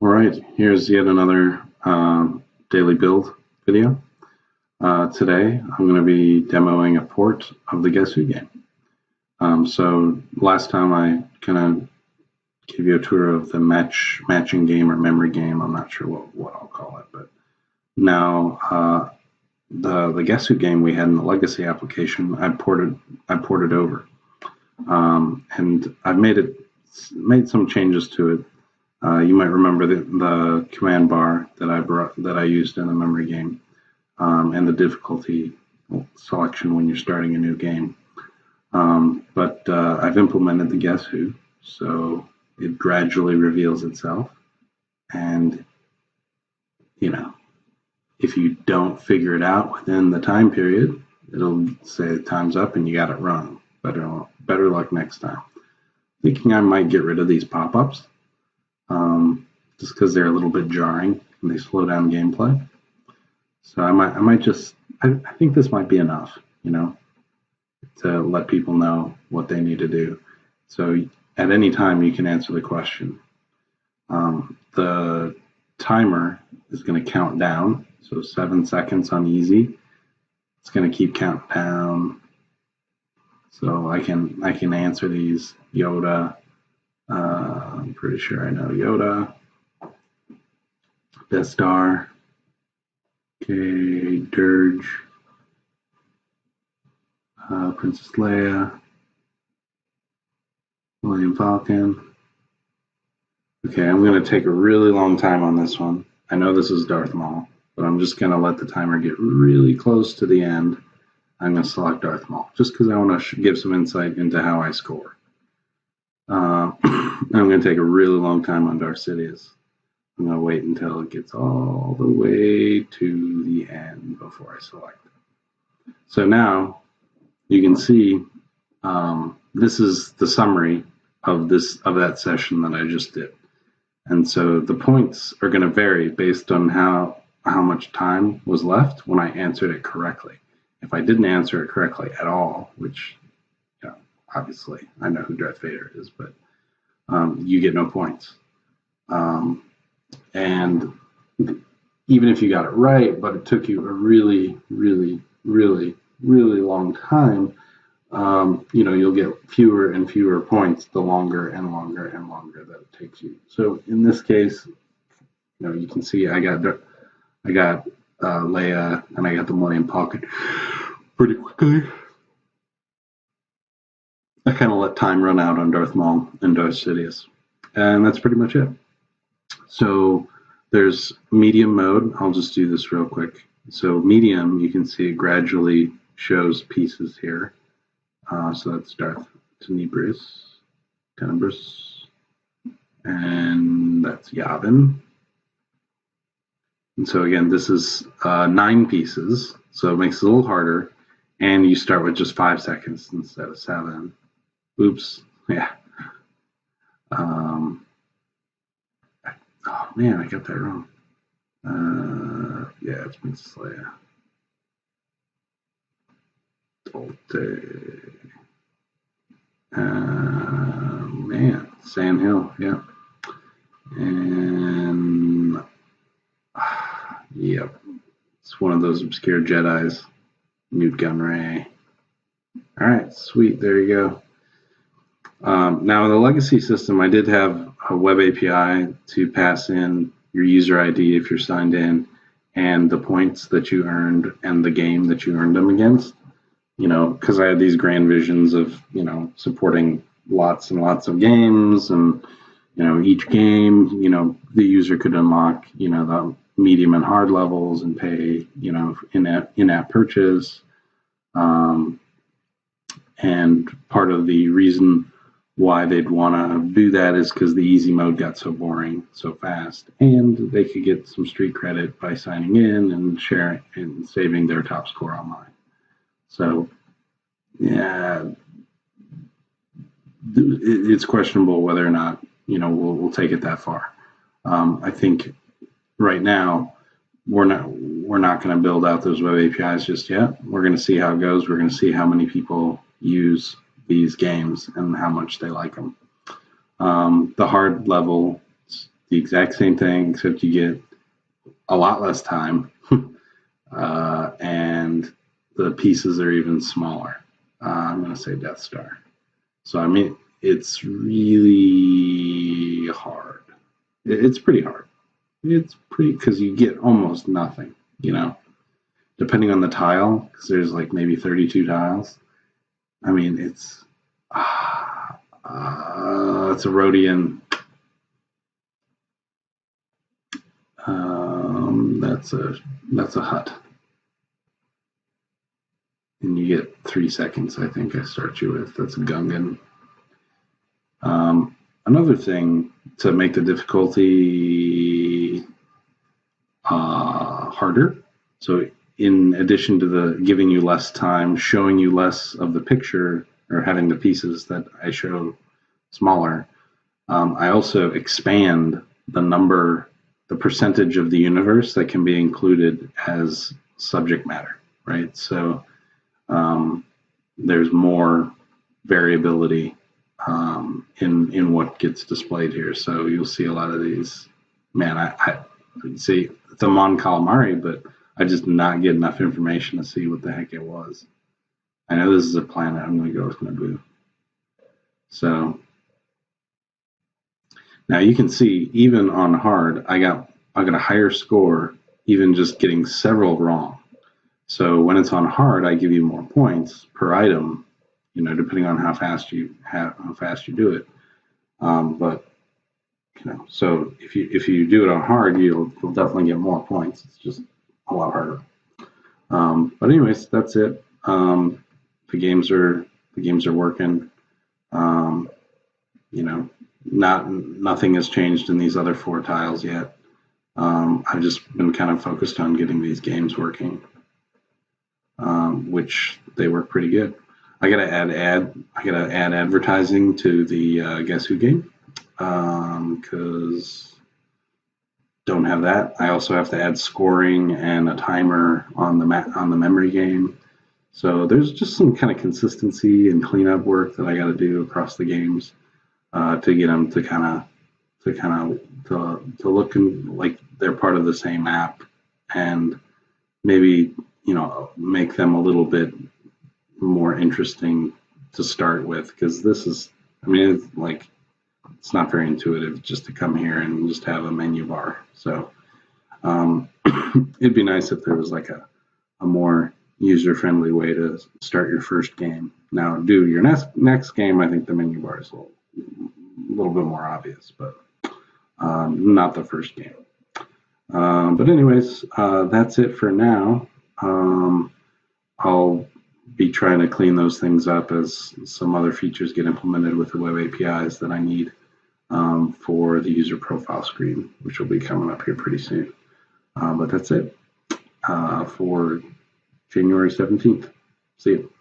All right, here's yet another daily build video. Today, I'm going to be demoing a port of the Guess Who game. So last time I kind of gave you a tour of the matching game or memory game. I'm not sure what I'll call it, but now the Guess Who game we had in the legacy application, I ported over, and I've made some changes to it. You might remember the command bar that I used in the memory game, and the difficulty selection when you're starting a new game. But I've implemented the Guess Who, so it gradually reveals itself. And, if you don't figure it out within the time period, it'll say time's up and you got it wrong. Better luck next time. Thinking I might get rid of these pop-ups, just because they're a little bit jarring and they slow down gameplay. So I think this might be enough, to let people know what they need to do. So at any time you can answer the question. The timer is going to count down, so 7 seconds on easy. It's going to keep counting down. So I can answer these. Yoda. I'm pretty sure I know Yoda. Death Star. Okay, Dirge. Princess Leia. William Falcon. Okay, I'm going to take a really long time on this one. I know this is Darth Maul, but I'm just going to let the timer get really close to the end. I'm going to select Darth Maul, just because I want to give some insight into how I score. I'm going to take a really long time on Darth Sidious. I'm going to wait until it gets all the way to the end before I select it. So now you can see this is the summary of that session that I just did. And so the points are going to vary based on how much time was left when I answered it correctly. If I didn't answer it correctly at all, which obviously I know who Darth Vader is, but you get no points. And even if you got it right, but it took you a really, really, really, really long time, you'll get fewer and fewer points the longer and longer and longer that it takes you. So in this case, you can see I got Leia and I got the Millennium Falcon pretty quickly. I kind of let time run out on Darth Maul and Darth Sidious, and that's pretty much it. So there's medium mode. I'll just do this real quick. So medium, you can see it gradually shows pieces here. So that's Darth Tenebris, and that's Yavin. And so again, this is 9 pieces, so it makes it a little harder. And you start with just 5 seconds instead of 7. Oops, yeah. Oh man, I got that wrong. Yeah, it's Princess Leia. Man, Sand Hill, yeah. And yep, it's one of those obscure Jedis. Newt Gunray. All right, sweet, there you go. Now in the legacy system, I did have a web API to pass in your user ID if you're signed in, and the points that you earned and the game that you earned them against. Because I had these grand visions of, supporting lots and lots of games, and, each game, the user could unlock, the medium and hard levels and pay, in-app purchase. And part of the reason why they'd want to do that is because the easy mode got so boring so fast, and they could get some street credit by signing in and sharing and saving their top score online. So, yeah, it's questionable whether or not we'll take it that far. I think right now we're not going to build out those web APIs just yet. We're going to see how it goes. We're going to see how many people use these games and how much they like them. The hard level the exact same thing, except you get a lot less time, and the pieces are even smaller. I'm going to say Death Star. So, I mean, it's really hard. It's pretty hard. It's pretty, because you get almost nothing, depending on the tile, because there's like maybe 32 tiles. I mean, it's a Rhodian. That's a hut, and you get 3 seconds. I think I start you with. That's a Gungan. Another thing to make the difficulty harder. So in addition to the giving you less time, showing you less of the picture, or having the pieces that I show smaller, I also expand the percentage of the universe that can be included as subject matter, right? So there's more variability in what gets displayed here. So you'll see a lot of these. Man, I see it's a Mon Calamari, but I just did not get enough information to see what the heck it was. I know this is a planet. I'm going to go with Naboo. So now you can see, even on hard, I got a higher score, even just getting several wrong. So when it's on hard, I give you more points per item, depending on how fast you do it. But so if you do it on hard, you'll definitely get more points. It's just a lot harder. But anyways, that's it. The games are working. Nothing has changed in these other 4 tiles yet. I've just been kind of focused on getting these games working, which they work pretty good. I gotta add advertising to the Guess Who game, because don't have that. I also have to add scoring and a timer on the memory game. So there's just some kind of consistency and cleanup work that I got to do across the games to get them to look like they're part of the same app, and maybe make them a little bit more interesting to start with, because this is, it's not very intuitive just to come here and just have a menu bar. So it'd be nice if there was like a more user-friendly way to start your first game. Now, do your next game, I think the menu bar is a little bit more obvious, but not the first game. But anyways, that's it for now. I'll be trying to clean those things up as some other features get implemented with the web APIs that I need for the user profile screen, which will be coming up here pretty soon. But that's it for January 17th. See you.